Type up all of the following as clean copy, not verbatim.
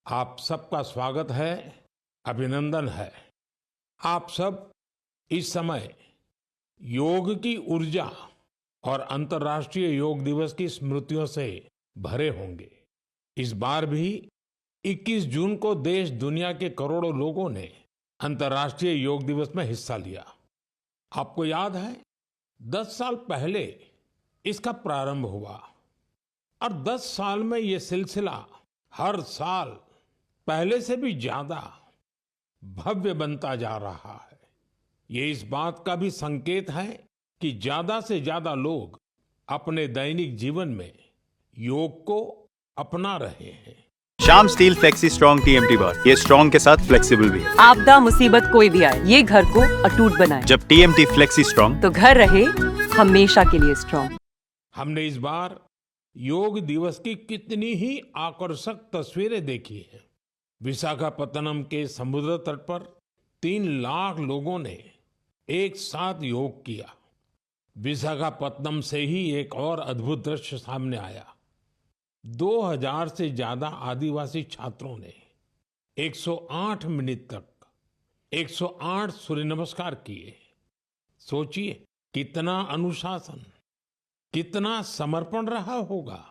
आप सबका स्वागत है, अभिनंदन है। आप सब इस समय योग की ऊर्जा और अंतर्राष्ट्रीय योग दिवस की स्मृतियों से भरे होंगे। इस बार भी 21 जून को देश दुनिया के करोड़ों लोगों ने अंतर्राष्ट्रीय योग दिवस में हिस्सा लिया। आपको याद है, 10 साल पहले इसका प्रारंभ हुआ और 10 साल में ये सिलसिला हर साल पहले से भी ज्यादा भव्य बनता जा रहा है। ये इस बात का भी संकेत है कि ज्यादा से ज्यादा लोग अपने दैनिक जीवन में योग को अपना रहे हैं। Shyam steel flexi strong TMT बार, ये स्ट्रॉन्ग के साथ फ्लेक्सिबल भी है। आपदा मुसीबत कोई भी आए, ये घर को अटूट बनाए। जब टीएमटी फ्लेक्सी स्ट्रॉन्ग, तो घर रहे हमेशा के लिए स्ट्रॉन्ग। हमने इस बार योग दिवस की कितनी ही आकर्षक तस्वीरें देखी हैं। विशाखापत्तनम के समुद्र तट पर 3 लाख लोगों ने एक साथ योग किया। विशाखापत्तनम से ही एक और अद्भुत दृश्य सामने आया। 2000 से ज्यादा आदिवासी छात्रों ने 108 मिनट तक 108 सूर्य नमस्कार किए। सोचिए कितना अनुशासन, कितना समर्पण रहा होगा।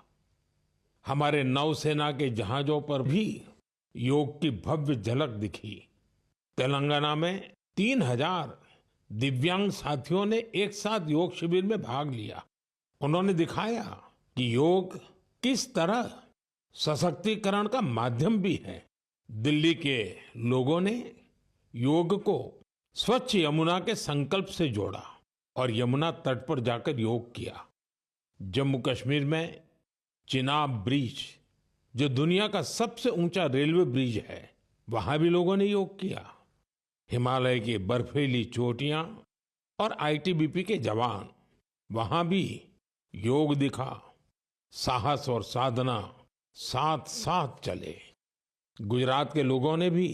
हमारे नौसेना के जहाजों पर भी योग की भव्य झलक दिखी। तेलंगाना में 3000 दिव्यांग साथियों ने एक साथ योग शिविर में भाग लिया। उन्होंने दिखाया कि योग किस तरह सशक्तिकरण का माध्यम भी है। दिल्ली के लोगों ने योग को स्वच्छ यमुना के संकल्प से जोड़ा और यमुना तट पर जाकर योग किया। जम्मू कश्मीर में चिनाब ब्रिज, जो दुनिया का सबसे ऊंचा रेलवे ब्रिज है, वहां भी लोगों ने योग किया। हिमालय की बर्फीली चोटियां और आईटीबीपी के जवान, वहां भी योग दिखा। साहस और साधना साथ साथ चले। गुजरात के लोगों ने भी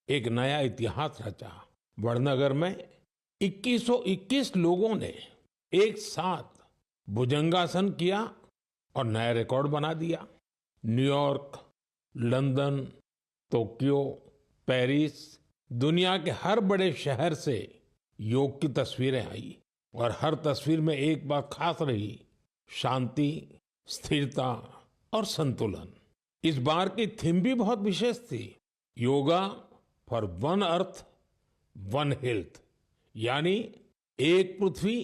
एक नया इतिहास रचा। वडनगर में 2121 लोगों ने एक साथ भुजंगासन किया और नया रिकॉर्ड बना दिया। न्यूयॉर्क, लंदन, टोक्यो, पेरिस, दुनिया के हर बड़े शहर से योग की तस्वीरें आई और हर तस्वीर में एक बात खास रही: शांति, स्थिरता और संतुलन। इस बार की थीम भी बहुत विशेष थी। Yoga for one earth one health, यानी एक पृथ्वी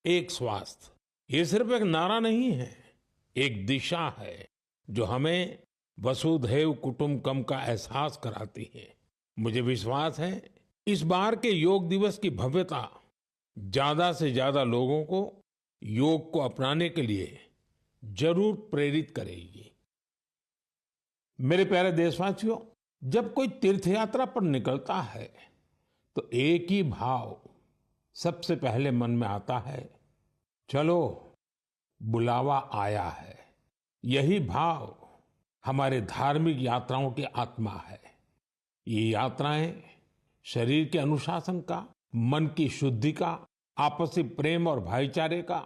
एक स्वास्थ्य। ये सिर्फ एक नारा नहीं है, एक दिशा है जो हमें वसुधैव कुटुंबकम का एहसास कराती है। मुझे विश्वास है इस बार के योग दिवस की भव्यता ज्यादा से ज्यादा लोगों को योग को अपनाने के लिए जरूर प्रेरित करेगी। मेरे प्यारे देशवासियों, जब कोई तीर्थ यात्रा पर निकलता है तो एक ही भाव सबसे पहले मन में आता है, चलो बुलावा आया है। यही भाव हमारे धार्मिक यात्राओं की आत्मा है। ये यात्राएं शरीर के अनुशासन का, मन की शुद्धि का, आपसी प्रेम और भाईचारे का,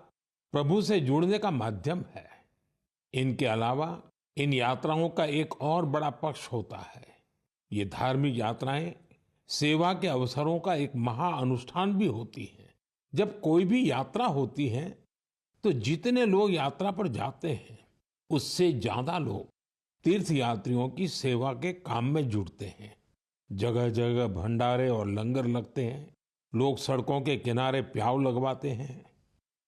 प्रभु से जुड़ने का माध्यम है। इनके अलावा इन यात्राओं का एक और बड़ा पक्ष होता है। ये धार्मिक यात्राएं सेवा के अवसरों का एक महाअनुष्ठान भी होती हैं। जब कोई भी यात्रा होती है तो जितने लोग यात्रा पर जाते हैं, उससे ज्यादा लोग तीर्थ यात्रियों की सेवा के काम में जुड़ते हैं। जगह जगह भंडारे और लंगर लगते हैं। लोग सड़कों के किनारे प्याऊ लगवाते हैं।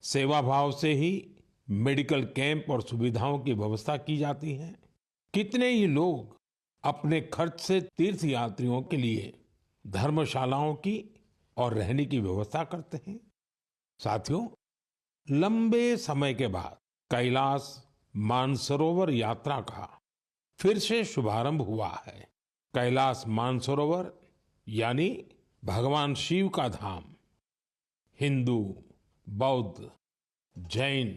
सेवा भाव से ही मेडिकल कैंप और सुविधाओं की व्यवस्था की जाती है। कितने ही लोग अपने खर्च से तीर्थ यात्रियों के लिए धर्मशालाओं की और रहने की व्यवस्था करते हैं। साथियों, लंबे समय के बाद कैलाश मानसरोवर यात्रा का फिर से शुभारंभ हुआ है। कैलाश मानसरोवर यानी भगवान शिव का धाम। हिंदू, बौद्ध, जैन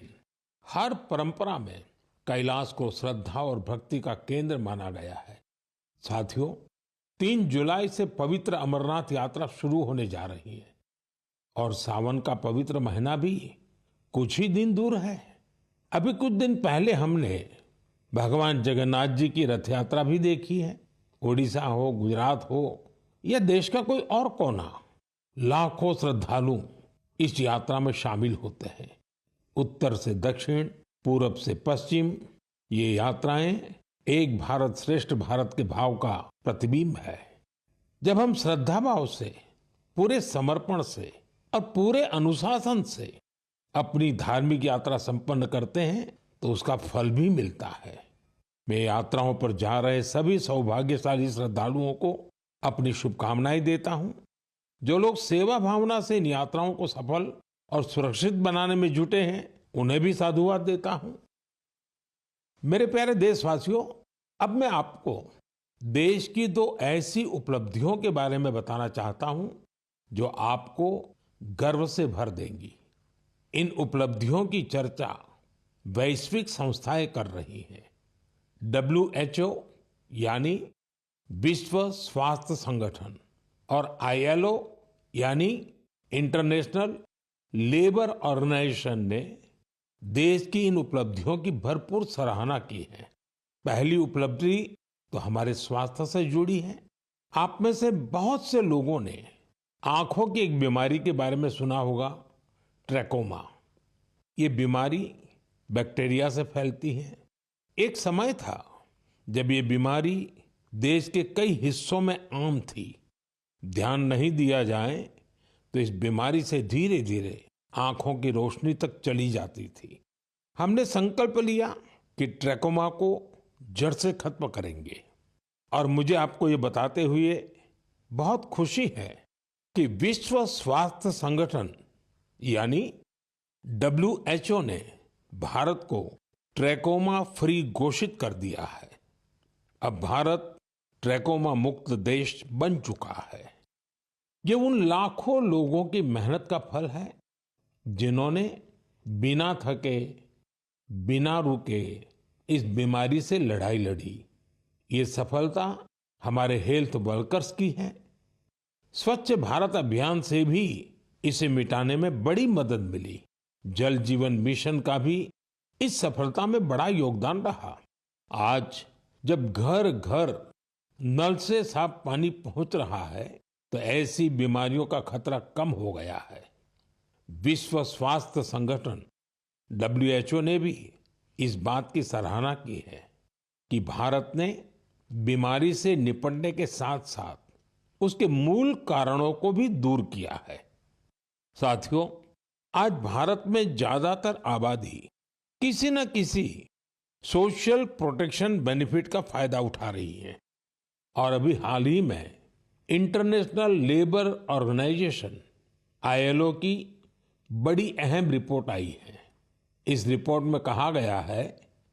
हर परंपरा में कैलाश को श्रद्धा और भक्ति का केंद्र माना गया है। साथियों, 3 जुलाई से पवित्र अमरनाथ यात्रा शुरू होने जा रही है और सावन का पवित्र महीना भी कुछ ही दिन दूर है। अभी कुछ दिन पहले हमने भगवान जगन्नाथ जी की रथ यात्रा भी देखी है। ओडिशा हो, गुजरात हो या देश का कोई और कोना, लाखों श्रद्धालु इस यात्रा में शामिल होते हैं। उत्तर से दक्षिण, पूरब से पश्चिम, ये यात्राएं एक भारत श्रेष्ठ भारत के भाव का प्रतिबिंब है। जब हम श्रद्धा भाव से, पूरे समर्पण से और पूरे अनुशासन से अपनी धार्मिक यात्रा संपन्न करते हैं तो उसका फल भी मिलता है। मैं यात्राओं पर जा रहे सभी सौभाग्यशाली श्रद्धालुओं को अपनी शुभकामनाएं देता हूं। जो लोग सेवा भावना से इन यात्राओं को सफल और सुरक्षित बनाने में जुटे हैं, उन्हें भी साधुवाद देता हूं। मेरे प्यारे देशवासियों, अब मैं आपको देश की 2 ऐसी उपलब्धियों के बारे में बताना चाहता हूं जो आपको गर्व से भर देंगी। इन उपलब्धियों की चर्चा वैश्विक संस्थाएं कर रही हैं। WHO यानी विश्व स्वास्थ्य संगठन और ILO यानी इंटरनेशनल लेबर ऑर्गेनाइजेशन ने देश की इन उपलब्धियों की भरपूर सराहना की है। पहली उपलब्धि तो हमारे स्वास्थ्य से जुड़ी है। आप में से बहुत से लोगों ने आंखों की एक बीमारी के बारे में सुना होगा, ट्रैकोमा। ये बीमारी बैक्टीरिया से फैलती है। एक समय था जब ये बीमारी देश के कई हिस्सों में आम थी। ध्यान नहीं दिया जाए तो इस बीमारी से धीरे धीरे आंखों की रोशनी तक चली जाती थी। हमने संकल्प लिया कि ट्रैकोमा को जड़ से खत्म करेंगे और मुझे आपको ये बताते हुए बहुत खुशी है कि विश्व स्वास्थ्य संगठन यानी WHO ने भारत को ट्रैकोमा फ्री घोषित कर दिया है। अब भारत ट्रैकोमा मुक्त देश बन चुका है। ये उन लाखों लोगों की मेहनत का फल है जिन्होंने बिना थके, बिना रुके इस बीमारी से लड़ाई लड़ी। ये सफलता हमारे हेल्थ वर्कर्स की है। स्वच्छ भारत अभियान से भी इसे मिटाने में बड़ी मदद मिली। जल जीवन मिशन का भी इस सफलता में बड़ा योगदान रहा। आज जब घर घर नल से साफ पानी पहुंच रहा है तो ऐसी बीमारियों का खतरा कम हो गया है। विश्व स्वास्थ्य संगठन WHO ने भी इस बात की सराहना की है कि भारत ने बीमारी से निपटने के साथ साथ उसके मूल कारणों को भी दूर किया है। साथियों, आज भारत में ज्यादातर आबादी किसी न किसी सोशल प्रोटेक्शन बेनिफिट का फायदा उठा रही है और अभी हाल ही में इंटरनेशनल लेबर ऑर्गेनाइजेशन ILO की बड़ी अहम रिपोर्ट आई है। इस रिपोर्ट में कहा गया है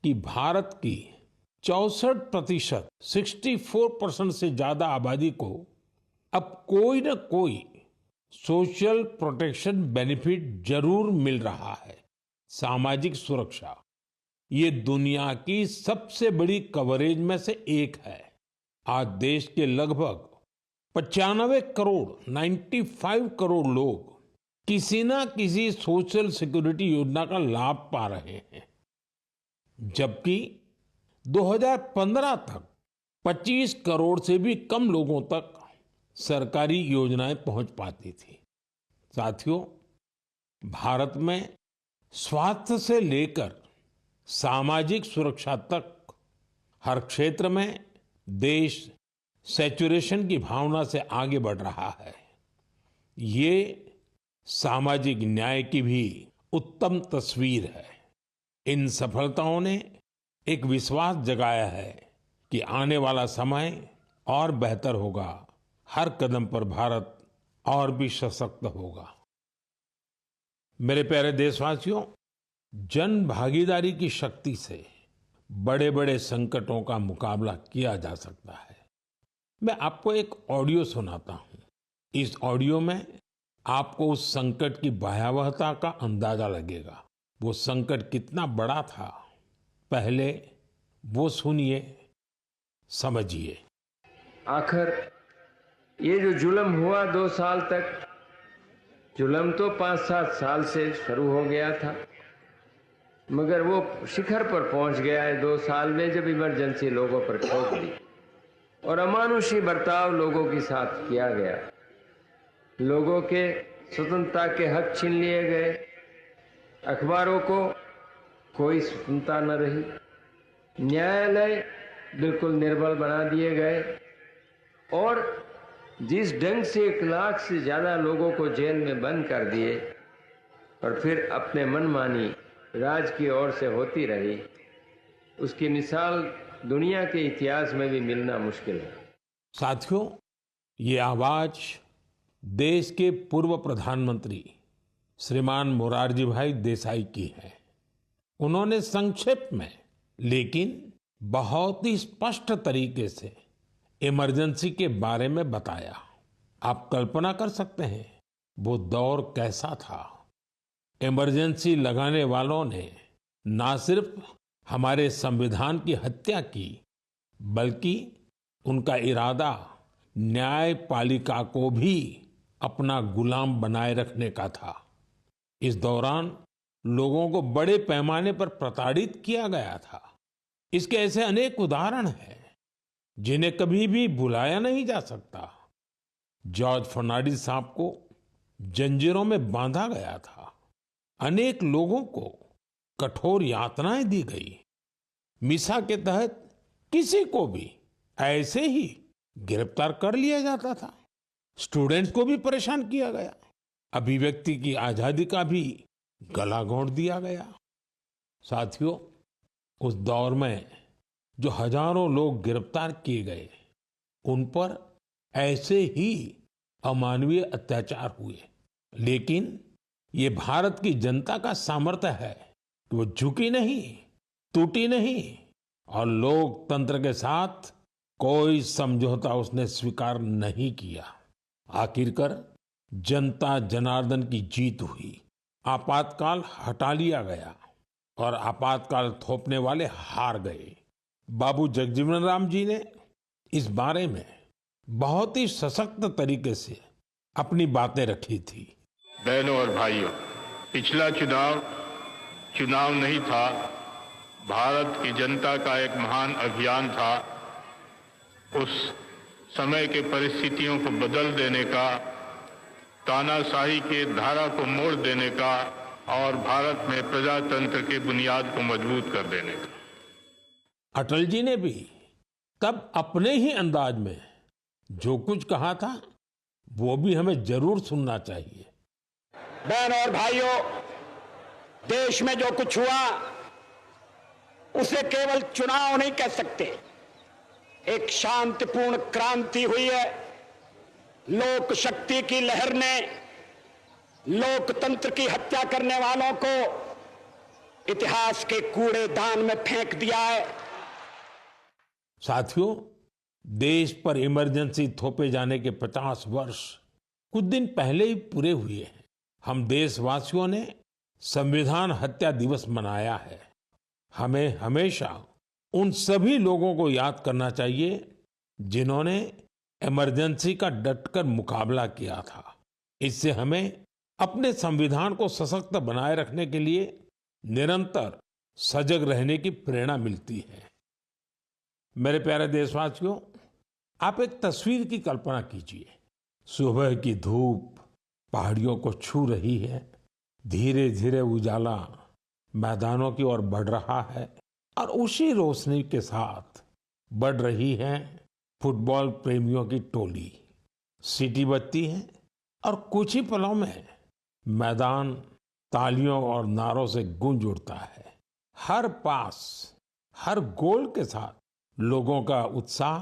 कि भारत की 64%, 64% से ज्यादा आबादी को अब कोई न कोई सोशल प्रोटेक्शन बेनिफिट जरूर मिल रहा है। सामाजिक सुरक्षा ये दुनिया की सबसे बड़ी कवरेज में से एक है। आज देश के लगभग 95 करोड़ 95 करोड़ लोग किसी ना किसी सोशल सिक्योरिटी योजना का लाभ पा रहे हैं, जबकि 2015 तक 25 करोड़ से भी कम लोगों तक सरकारी योजनाएं पहुंच पाती थी। साथियों, भारत में स्वास्थ्य से लेकर सामाजिक सुरक्षा तक हर क्षेत्र में देश सैचुरेशन की भावना से आगे बढ़ रहा है। ये सामाजिक न्याय की भी उत्तम तस्वीर है। इन सफलताओं ने एक विश्वास जगाया है कि आने वाला समय और बेहतर होगा। हर कदम पर भारत और भी सशक्त होगा। मेरे प्यारे देशवासियों, जन भागीदारी की शक्ति से बड़े बड़े संकटों का मुकाबला किया जा सकता है। मैं आपको एक ऑडियो सुनाता हूं। इस ऑडियो में आपको उस संकट की भयावहता का अंदाजा लगेगा। वो संकट कितना बड़ा था, पहले वो सुनिए, समझिए। आखिर ये जो जुल्म हुआ 2 साल तक, जुल्म तो 5-7 साल से शुरू हो गया था, मगर वो शिखर पर पहुंच गया है 2 साल में जब इमरजेंसी लोगों पर ठोक दी। और अमानुषी बर्ताव लोगों के साथ किया गया। लोगों के स्वतंत्रता के हक छीन लिए गए। अखबारों को कोई स्वतंत्रता न रही। न्यायालय बिल्कुल निर्बल बना दिए गए और जिस ढंग से 1 लाख से ज्यादा लोगों को जेल में बंद कर दिए और फिर अपने मनमानी राज की ओर से होती रही, उसकी मिसाल दुनिया के इतिहास में भी मिलना मुश्किल है। साथियों, ये आवाज देश के पूर्व प्रधानमंत्री श्रीमान मोरारजी भाई देसाई की है। उन्होंने संक्षेप में लेकिन बहुत ही स्पष्ट तरीके से इमरजेंसी के बारे में बताया। आप कल्पना कर सकते हैं वो दौर कैसा था। इमरजेंसी लगाने वालों ने ना सिर्फ हमारे संविधान की हत्या की, बल्कि उनका इरादा न्यायपालिका को भी अपना गुलाम बनाए रखने का था। इस दौरान लोगों को बड़े पैमाने पर प्रताड़ित किया गया था। इसके ऐसे अनेक उदाहरण हैं जिन्हें कभी भी भुलाया नहीं जा सकता। जॉर्ज फर्नांडिस साहब को जंजीरों में बांधा गया था। अनेक लोगों को कठोर यातनाएं दी गई। मिसा के तहत किसी को भी ऐसे ही गिरफ्तार कर लिया जाता था। स्टूडेंट्स को भी परेशान किया गया। अभिव्यक्ति की आजादी का भी गला घोंट दिया गया। साथियों, उस दौर में जो हजारों लोग गिरफ्तार किए गए, उन पर ऐसे ही अमानवीय अत्याचार हुए। लेकिन ये भारत की जनता का सामर्थ्य है कि वो झुकी नहीं, टूटी नहीं और लोकतंत्र के साथ कोई समझौता उसने स्वीकार नहीं किया। आखिरकार जनता जनार्दन की जीत हुई। आपातकाल हटा लिया गया और आपातकाल थोपने वाले हार गए। बाबू जगजीवन राम जी ने इस बारे में बहुत ही सशक्त तरीके से अपनी बातें रखी थी। बहनों और भाइयों, पिछला चुनाव नहीं था, भारत की जनता का एक महान अभियान था। उस समय के परिस्थितियों को बदल देने का, तानाशाही के धारा को मोड़ देने का और भारत में प्रजातंत्र की बुनियाद को मजबूत कर देने का। अटल जी ने भी तब अपने ही अंदाज में जो कुछ कहा था वो भी हमें जरूर सुनना चाहिए। बहनों और भाइयों, देश में जो कुछ हुआ उसे केवल चुनाव नहीं कह सकते। एक शांतिपूर्ण क्रांति हुई है। लोक शक्ति की लहर ने लोकतंत्र की हत्या करने वालों को इतिहास के कूड़ेदान में फेंक दिया है। साथियों, देश पर इमरजेंसी थोपे जाने के 50 वर्ष कुछ दिन पहले ही पूरे हुए हैं। हम देशवासियों ने संविधान हत्या दिवस मनाया है। हमें हमेशा उन सभी लोगों को याद करना चाहिए जिन्होंने इमरजेंसी का डटकर मुकाबला किया था। इससे हमें अपने संविधान को सशक्त बनाए रखने के लिए निरंतर सजग रहने की प्रेरणा मिलती है। मेरे प्यारे देशवासियों, आप एक तस्वीर की कल्पना कीजिए। सुबह की धूप पहाड़ियों को छू रही है। धीरे धीरे उजाला मैदानों की ओर बढ़ रहा है और उसी रोशनी के साथ बढ़ रही है फुटबॉल प्रेमियों की टोली। सीटी बजती है और कुछ ही पलों में मैदान तालियों और नारों से गूंज उठता है। हर पास, हर गोल के साथ लोगों का उत्साह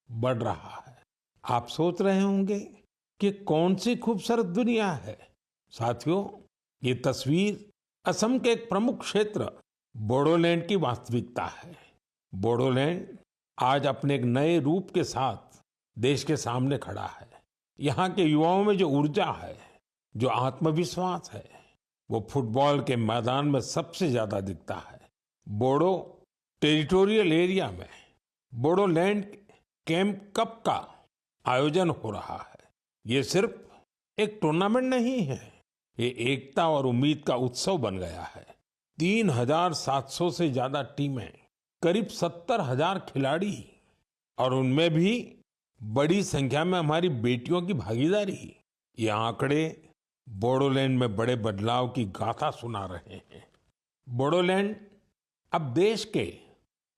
बढ़ रहा है। आप सोच रहे होंगे कि कौन सी खूबसूरत दुनिया है। साथियों, ये तस्वीर असम के एक प्रमुख क्षेत्र बोडोलैंड की वास्तविकता है। बोडोलैंड आज अपने एक नए रूप के साथ देश के सामने खड़ा है। यहाँ के युवाओं में जो ऊर्जा है, जो आत्मविश्वास है, वो फुटबॉल के मैदान में सबसे ज्यादा दिखता है। बोडो टेरिटोरियल एरिया में बोडोलैंड कैंप कप का आयोजन हो रहा है। ये सिर्फ एक टूर्नामेंट नहीं है, ये एकता और उम्मीद का उत्सव बन गया है। 3700 से ज्यादा टीमें, करीब 70,000 खिलाड़ी और उनमें भी बड़ी संख्या में हमारी बेटियों की भागीदारी। ये आंकड़े बोडोलैंड में बड़े बदलाव की गाथा सुना रहे हैं। बोडोलैंड अब देश के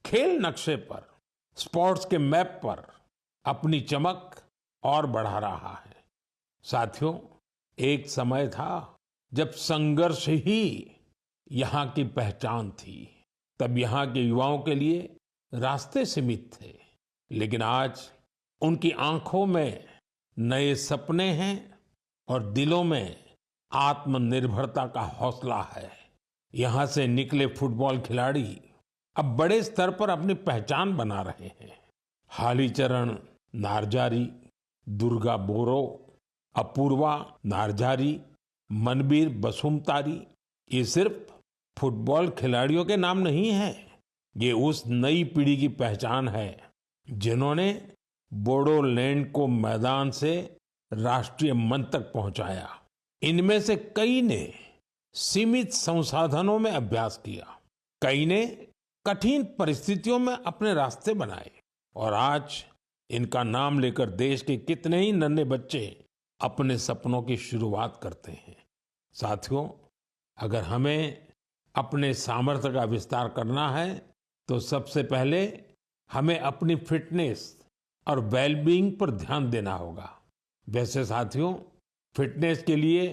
खेल नक्शे पर, स्पोर्ट्स के मैप पर अपनी चमक और बढ़ा रहा है। साथियों, एक समय था जब संघर्ष ही यहाँ की पहचान थी। तब यहाँ के युवाओं के लिए रास्ते सीमित थे, लेकिन आज उनकी आंखों में नए सपने हैं और दिलों में आत्मनिर्भरता का हौसला है। यहाँ से निकले फुटबॉल खिलाड़ी अब बड़े स्तर पर अपनी पहचान बना रहे हैं। हालीचरण नार्जारी, दुर्गा बोरो, अपूर्वा नार्जारी, मनबीर बसुमतारी, ये सिर्फ फुटबॉल खिलाड़ियों के नाम नहीं है। ये उस नई पीढ़ी की पहचान है जिन्होंने बोडोलैंड को मैदान से राष्ट्रीय मंच तक पहुंचाया। इनमें से कई ने सीमित संसाधनों में अभ्यास किया, कई ने कठिन परिस्थितियों में अपने रास्ते बनाए और आज इनका नाम लेकर देश के कितने ही नन्हे बच्चे अपने सपनों की शुरुआत करते हैं। साथियों, अगर हमें अपने सामर्थ्य का विस्तार करना है तो सबसे पहले हमें अपनी फिटनेस और वेलबीइंग पर ध्यान देना होगा। वैसे साथियों, फिटनेस के लिए,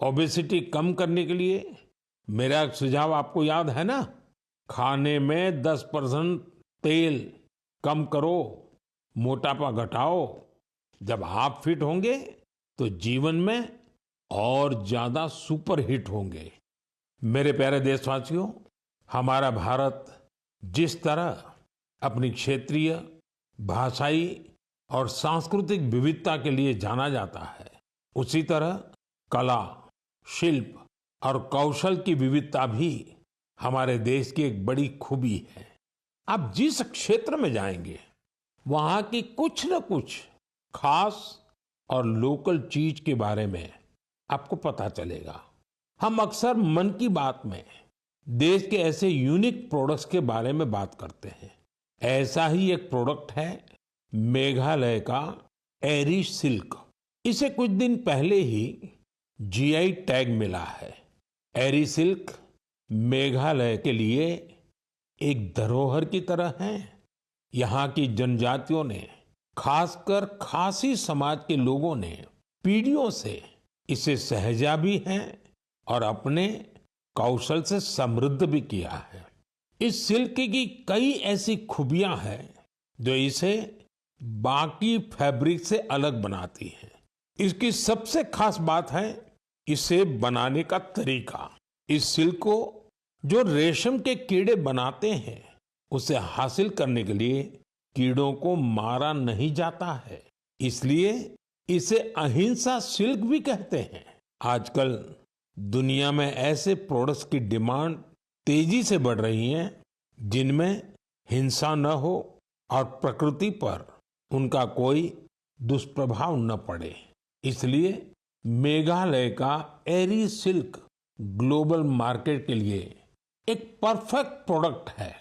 ओबेसिटी कम करने के लिए मेरा एक सुझाव आपको याद है ना? खाने में 10% तेल कम करो, मोटापा घटाओ। जब आप फिट होंगे तो जीवन में और ज्यादा सुपर हिट होंगे। मेरे प्यारे देशवासियों, हमारा भारत जिस तरह अपनी क्षेत्रीय, भाषाई और सांस्कृतिक विविधता के लिए जाना जाता है, उसी तरह कला, शिल्प और कौशल की विविधता भी हमारे देश की एक बड़ी खूबी है। आप जिस क्षेत्र में जाएंगे वहां की कुछ न कुछ खास और लोकल चीज के बारे में आपको पता चलेगा। हम अक्सर मन की बात में देश के ऐसे यूनिक प्रोडक्ट्स के बारे में बात करते हैं। ऐसा ही एक प्रोडक्ट है मेघालय का एरी सिल्क। इसे कुछ दिन पहले ही जीआई टैग मिला है। एरी सिल्क मेघालय के लिए एक धरोहर की तरह है। यहाँ की जनजातियों ने, खासकर खासी समाज के लोगों ने पीढ़ियों से इसे सहेजा भी है और अपने कौशल से समृद्ध भी किया है। इस सिल्क की कई ऐसी खूबियां हैं जो इसे बाकी फैब्रिक से अलग बनाती हैं। इसकी सबसे खास बात है इसे बनाने का तरीका। इस सिल्क को जो रेशम के कीड़े बनाते हैं, उसे हासिल करने के लिए कीड़ों को मारा नहीं जाता है, इसलिए इसे अहिंसा सिल्क भी कहते हैं। आजकल दुनिया में ऐसे प्रोडक्ट्स की डिमांड तेजी से बढ़ रही है जिनमें हिंसा न हो और प्रकृति पर उनका कोई दुष्प्रभाव न पड़े। इसलिए मेघालय का एरी सिल्क ग्लोबल मार्केट के लिए एक परफेक्ट प्रोडक्ट है।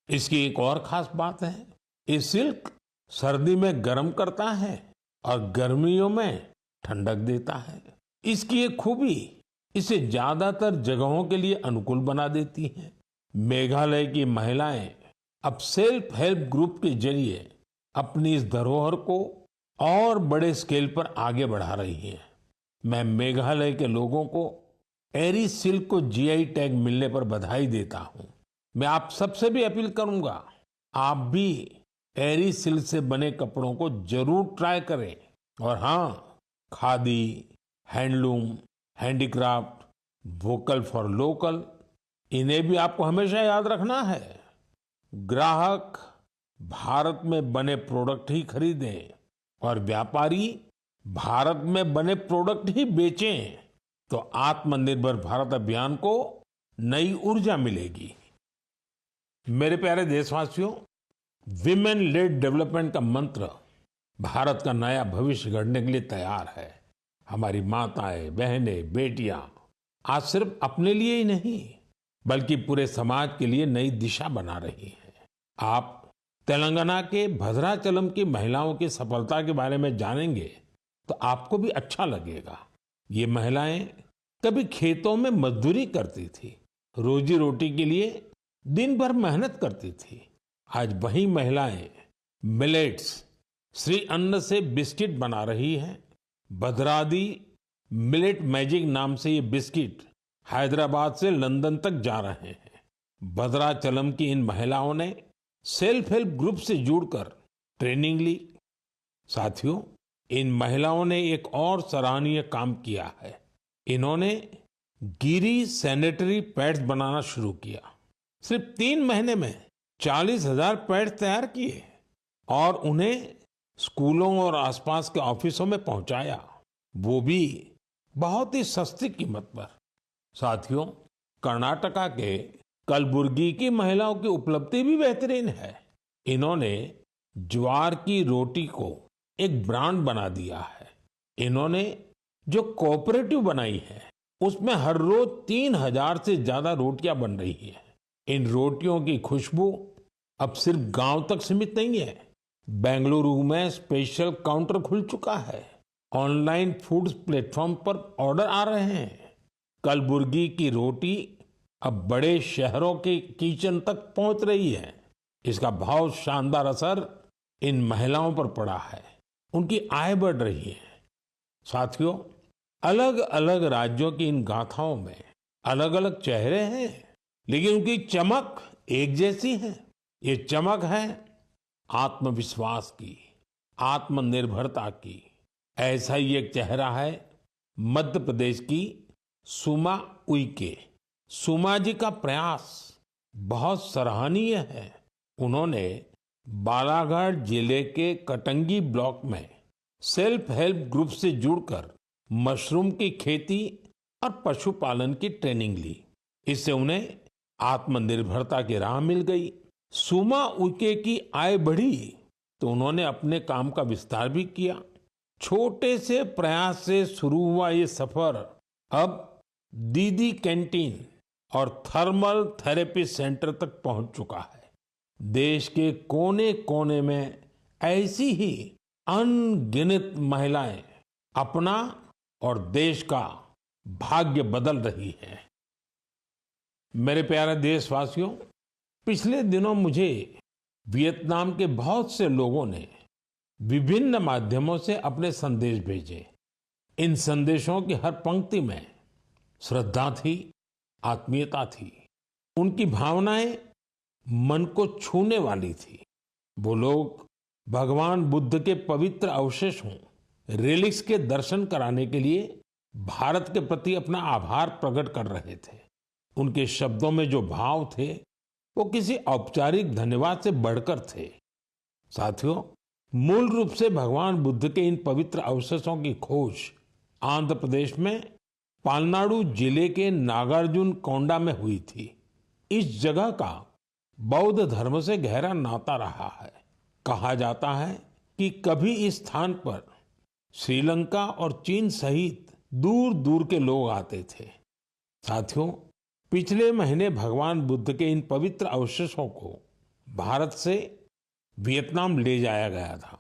इसकी एक और खास बात है, ये सिल्क सर्दी में गर्म करता है और गर्मियों में ठंडक देता है। इसकी एक खूबी इसे ज्यादातर जगहों के लिए अनुकूल बना देती है। मेघालय की महिलाएं अब सेल्फ हेल्प ग्रुप के जरिए अपनी इस धरोहर को और बड़े स्केल पर आगे बढ़ा रही हैं। मैं मेघालय के लोगों को एरी सिल्क को जीआई टैग मिलने पर बधाई देता हूं। मैं आप सबसे भी अपील करूंगा, आप भी एरी सिल्क से बने कपड़ों को जरूर ट्राई करें। और हाँ, khadi, handloom, handicraft, vocal for local, इन्हें भी आपको हमेशा याद रखना है। ग्राहक भारत में बने प्रोडक्ट ही खरीदें और व्यापारी भारत में बने प्रोडक्ट ही बेचें, तो आत्मनिर्भर भारत अभियान को नई ऊर्जा मिलेगी। मेरे प्यारे देशवासियों, विमेन लेड डेवलपमेंट का मंत्र भारत का नया भविष्य गढ़ने के लिए तैयार है। हमारी माताएं, बहनें, बेटियां आज सिर्फ अपने लिए ही नहीं बल्कि पूरे समाज के लिए नई दिशा बना रही हैं। आप तेलंगाना के भद्राचलम की महिलाओं की सफलता के बारे में जानेंगे तो आपको भी अच्छा लगेगा। ये महिलाएं कभी खेतों में मजदूरी करती थी, रोजी रोटी के लिए दिन भर मेहनत करती थी। आज वही महिलाएं मिलेट्स, श्री अन्न से बिस्किट बना रही हैं। भद्रादी मिलेट मैजिक नाम से ये बिस्किट हैदराबाद से लंदन तक जा रहे हैं। भद्राचलम की इन महिलाओं ने सेल्फ हेल्प ग्रुप से जुड़कर ट्रेनिंग ली। साथियों, इन महिलाओं ने एक और सराहनीय काम किया है। इन्होंने गिरी सैनिटरी पैड्स बनाना शुरू किया। सिर्फ 3 महीने में 40,000 पैड्स तैयार किए और उन्हें स्कूलों और आसपास के ऑफिसों में पहुंचाया, वो भी बहुत ही सस्ती कीमत पर। साथियों, कर्नाटका के कलबुर्गी की महिलाओं की उपलब्धि भी बेहतरीन है। इन्होंने ज्वार की रोटी को एक ब्रांड बना दिया है। इन्होंने जो कोऑपरेटिव बनाई है उसमें हर रोज 3,000 से ज्यादा रोटियां बन रही है। इन रोटियों की खुशबू अब सिर्फ गांव तक सीमित नहीं है। बेंगलुरु में स्पेशल काउंटर खुल चुका है। ऑनलाइन फूड प्लेटफॉर्म पर ऑर्डर आ रहे हैं। कलबुर्गी की रोटी अब बड़े शहरों के किचन तक पहुंच रही है। इसका बहुत शानदार असर इन महिलाओं पर पड़ा है। उनकी आय बढ़ रही है। साथियों, अलग अलग राज्यों की इन गाथाओं में अलग अलग चेहरे हैं, लेकिन उनकी चमक एक जैसी है। ये चमक है आत्मविश्वास की, आत्मनिर्भरता की। ऐसा ही एक चेहरा है मध्य प्रदेश की सुमा उइके। सुमा जी का प्रयास बहुत सराहनीय है। उन्होंने बालाघाट जिले के कटंगी ब्लॉक में सेल्फ हेल्प ग्रुप से जुड़कर मशरूम की खेती और पशुपालन की ट्रेनिंग ली। इससे उन्हें आत्मनिर्भरता की राह मिल गई। सुमा उइके की आय बढ़ी तो उन्होंने अपने काम का विस्तार भी किया। छोटे से प्रयास से शुरू हुआ ये सफर अब दीदी कैंटीन और थर्मल थेरेपी सेंटर तक पहुंच चुका है। देश के कोने कोने में ऐसी ही अनगिनत महिलाएं अपना और देश का भाग्य बदल रही हैं। मेरे प्यारे देशवासियों, पिछले दिनों मुझे वियतनाम के बहुत से लोगों ने विभिन्न माध्यमों से अपने संदेश भेजे। इन संदेशों की हर पंक्ति में श्रद्धा थी, आत्मीयता थी। उनकी भावनाएं मन को छूने वाली थी। वो लोग भगवान बुद्ध के पवित्र अवशेषों, रेलिक्स के दर्शन कराने के लिए भारत के प्रति अपना आभार प्रकट कर रहे थे। उनके शब्दों में जो भाव थे वो किसी औपचारिक धन्यवाद से बढ़कर थे। साथियों, मूल रूप से भगवान बुद्ध के इन पवित्र अवशेषों की खोज आंध्र प्रदेश में पालनाडु जिले के नागार्जुन कोंडा में हुई थी। इस जगह का बौद्ध धर्म से गहरा नाता रहा है। कहा जाता है कि कभी इस स्थान पर श्रीलंका और चीन सहित दूर दूर के लोग आते थे। साथियों, पिछले महीने भगवान बुद्ध के इन पवित्र अवशेषों को भारत से वियतनाम ले जाया गया था।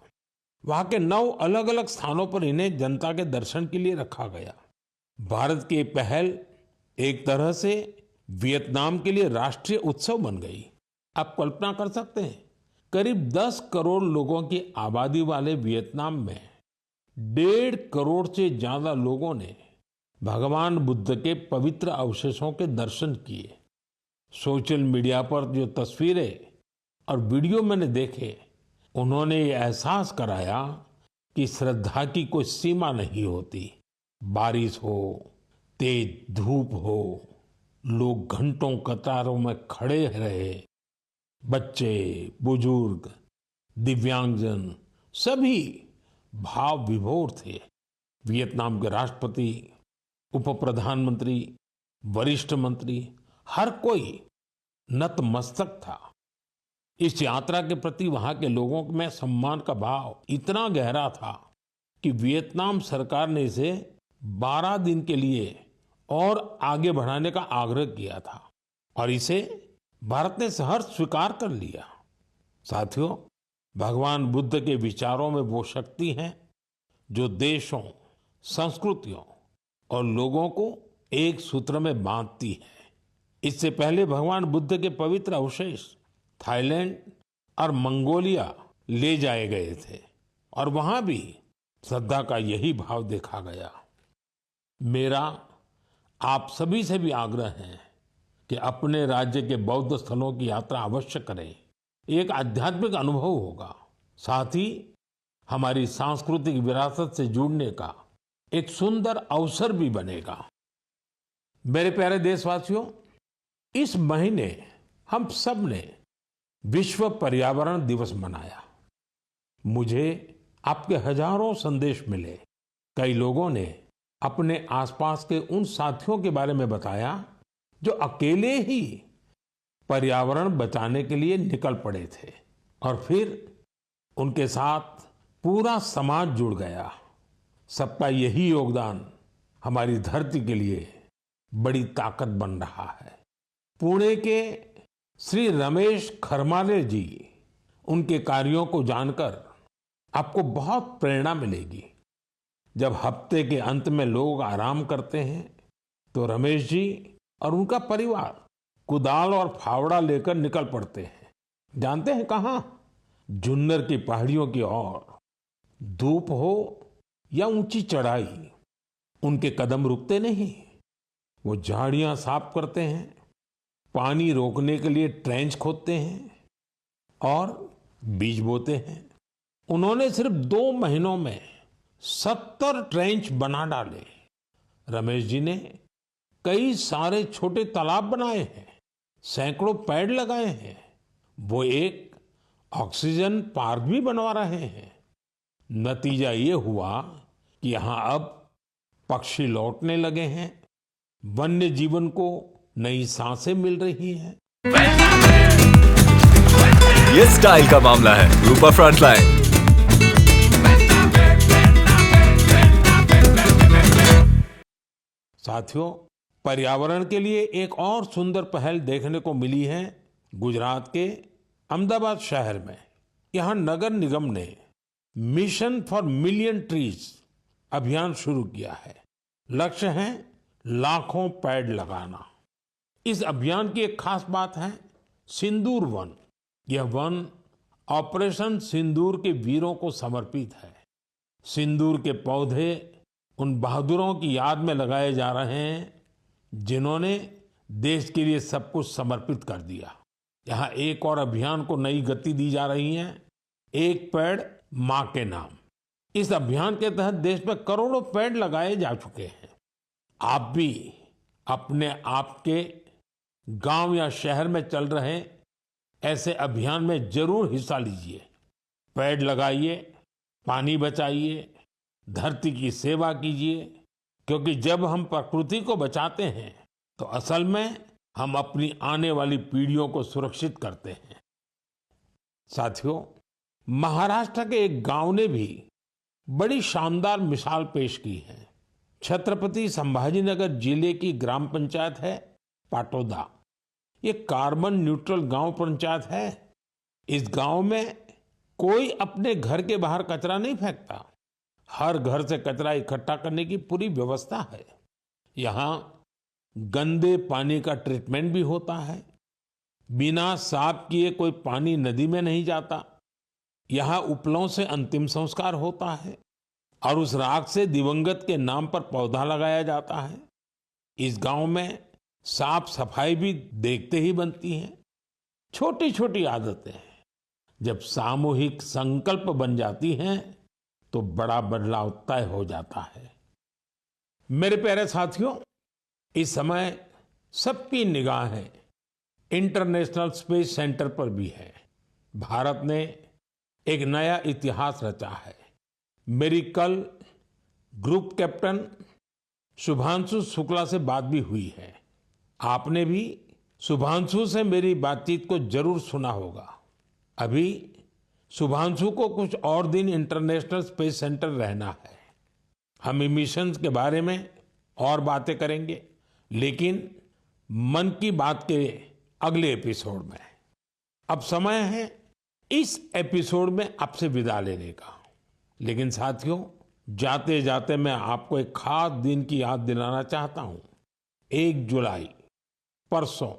वहां के 9 अलग अलग स्थानों पर इन्हें जनता के दर्शन के लिए रखा गया। भारत की पहल एक तरह से वियतनाम के लिए राष्ट्रीय उत्सव बन गई। आप कल्पना कर सकते हैं, करीब 10 करोड़ लोगों की आबादी वाले वियतनाम में 1.5 करोड़ से ज्यादा लोगों ने भगवान बुद्ध के पवित्र अवशेषों के दर्शन किए। सोशल मीडिया पर जो तस्वीरें और वीडियो मैंने देखे, उन्होंने ये एहसास कराया कि श्रद्धा की कोई सीमा नहीं होती। बारिश हो, तेज धूप हो, लोग घंटों कतारों में खड़े रहे। बच्चे, बुजुर्ग, दिव्यांगजन सभी भाव विभोर थे। वियतनाम के राष्ट्रपति, उप प्रधानमंत्री, वरिष्ठ मंत्री, हर कोई नतमस्तक था। इस यात्रा के प्रति वहां के लोगों में सम्मान का भाव इतना गहरा था कि वियतनाम सरकार ने इसे 12 दिन के लिए और आगे बढ़ाने का आग्रह किया था और इसे भारत ने सहर्ष स्वीकार कर लिया। साथियों, भगवान बुद्ध के विचारों में वो शक्ति है जो देशों, संस्कृतियों और लोगों को एक सूत्र में बांधती है। इससे पहले भगवान बुद्ध के पवित्र अवशेष थाईलैंड और मंगोलिया ले जाए गए थे और वहां भी श्रद्धा का यही भाव देखा गया। मेरा आप सभी से भी आग्रह है कि अपने राज्य के बौद्ध स्थलों की यात्रा अवश्य करें। एक आध्यात्मिक अनुभव होगा, साथ ही हमारी सांस्कृतिक विरासत से जुड़ने का एक सुंदर अवसर भी बनेगा। मेरे प्यारे देशवासियों, इस महीने हम सब ने विश्व पर्यावरण दिवस मनाया। मुझे आपके हजारों संदेश मिले। कई लोगों ने अपने आसपास के उन साथियों के बारे में बताया जो अकेले ही पर्यावरण बचाने के लिए निकल पड़े थे और फिर उनके साथ पूरा समाज जुड़ गया। सबका यही योगदान हमारी धरती के लिए बड़ी ताकत बन रहा है। पुणे के श्री रमेश खरमाले जी, उनके कार्यों को जानकर आपको बहुत प्रेरणा मिलेगी। जब हफ्ते के अंत में लोग आराम करते हैं तो रमेश जी और उनका परिवार कुदाल और फावड़ा लेकर निकल पड़ते हैं। जानते हैं कहाँ? जुन्नर की पहाड़ियों की ओर। धूप हो या ऊंची चढ़ाई, उनके कदम रुकते नहीं। वो झाड़ियां साफ करते हैं, पानी रोकने के लिए ट्रेंच खोदते हैं और बीज बोते हैं। उन्होंने सिर्फ 2 महीनों में 70 ट्रेंच बना डाले। रमेश जी ने कई सारे छोटे तालाब बनाए हैं, सैकड़ों पेड़ लगाए हैं। वो एक ऑक्सीजन पार्क भी बनवा रहे हैं। नतीजा ये हुआ कि यहाँ अब पक्षी लौटने लगे हैं, वन्य जीवन को नई सांसें मिल रही हैं। ये स्टाइल का मामला है। रूपा फ्रंटलाइन। साथियों, पर्यावरण के लिए एक और सुंदर पहल देखने को मिली है गुजरात के अहमदाबाद शहर में। यहाँ नगर निगम ने मिशन फॉर मिलियन ट्रीज अभियान शुरू किया है। लक्ष्य है लाखों पेड़ लगाना। इस अभियान की एक खास बात है सिंदूर वन। यह वन ऑपरेशन सिंदूर के वीरों को समर्पित है। सिंदूर के पौधे उन बहादुरों की याद में लगाए जा रहे हैं जिन्होंने देश के लिए सब कुछ समर्पित कर दिया। यहाँ एक और अभियान को नई गति दी जा रही है, एक पेड़ मां के नाम। इस अभियान के तहत देश में करोड़ों पेड़ लगाए जा चुके हैं। आप भी अपने आप के गांव या शहर में चल रहे ऐसे अभियान में जरूर हिस्सा लीजिए। पेड़ लगाइए, पानी बचाइए, धरती की सेवा कीजिए, क्योंकि जब हम प्रकृति को बचाते हैं तो असल में हम अपनी आने वाली पीढ़ियों को सुरक्षित करते हैं। साथियों, महाराष्ट्र के एक गांव ने भी बड़ी शानदार मिसाल पेश की है। छत्रपति संभाजीनगर जिले की ग्राम पंचायत है पाटोदा। ये कार्बन न्यूट्रल गांव पंचायत है। इस गांव में कोई अपने घर के बाहर कचरा नहीं फेंकता। हर घर से कचरा इकट्ठा करने की पूरी व्यवस्था है। यहाँ गंदे पानी का ट्रीटमेंट भी होता है। बिना साफ किए कोई पानी नदी में नहीं जाता। यहाँ उपलों से अंतिम संस्कार होता है और उस राख से दिवंगत के नाम पर पौधा लगाया जाता है। इस गांव में साफ सफाई भी देखते ही बनती है। छोटी छोटी आदतें जब सामूहिक संकल्प बन जाती हैं तो बड़ा बदलाव तय हो जाता है। मेरे प्यारे साथियों, इस समय सबकी निगाहें इंटरनेशनल स्पेस सेंटर पर भी है। भारत ने एक नया इतिहास रचा है। मेरी कल ग्रुप कैप्टन शुभांशु शुक्ला से बात भी हुई है। आपने भी शुभांशु से मेरी बातचीत को जरूर सुना होगा। अभी शुभांशु को कुछ और दिन इंटरनेशनल स्पेस सेंटर रहना है। हम मिशंस के बारे में और बातें करेंगे, लेकिन मन की बात के अगले एपिसोड में। अब समय है इस एपिसोड में आपसे विदा लेने का। लेकिन साथियों, जाते जाते मैं आपको एक खास दिन की याद दिलाना चाहता हूं। 1 जुलाई, परसों,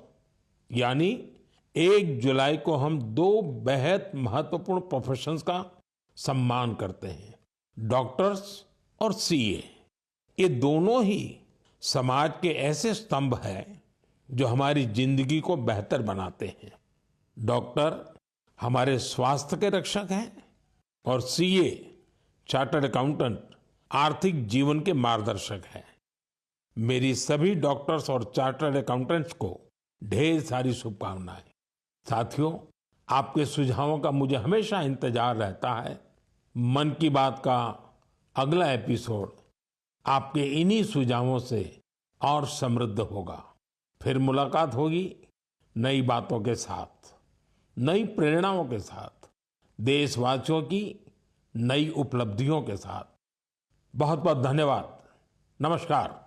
यानी 1 जुलाई को हम 2 बेहद महत्वपूर्ण प्रोफेशंस का सम्मान करते हैं, डॉक्टर्स और सीए। ये दोनों ही समाज के ऐसे स्तंभ हैं जो हमारी जिंदगी को बेहतर बनाते हैं। डॉक्टर हमारे स्वास्थ्य के रक्षक हैं और सीए, चार्टर्ड अकाउंटेंट, आर्थिक जीवन के मार्गदर्शक हैं। मेरी सभी डॉक्टर्स और चार्टर्ड अकाउंटेंट्स को ढेर सारी शुभकामनाएं। साथियों, आपके सुझावों का मुझे हमेशा इंतजार रहता है। मन की बात का अगला एपिसोड आपके इन्हीं सुझावों से और समृद्ध होगा। फिर मुलाकात होगी नई बातों के साथ, नई प्रेरणाओं के साथ, देशवासियों की नई उपलब्धियों के साथ। बहुत बहुत धन्यवाद। नमस्कार।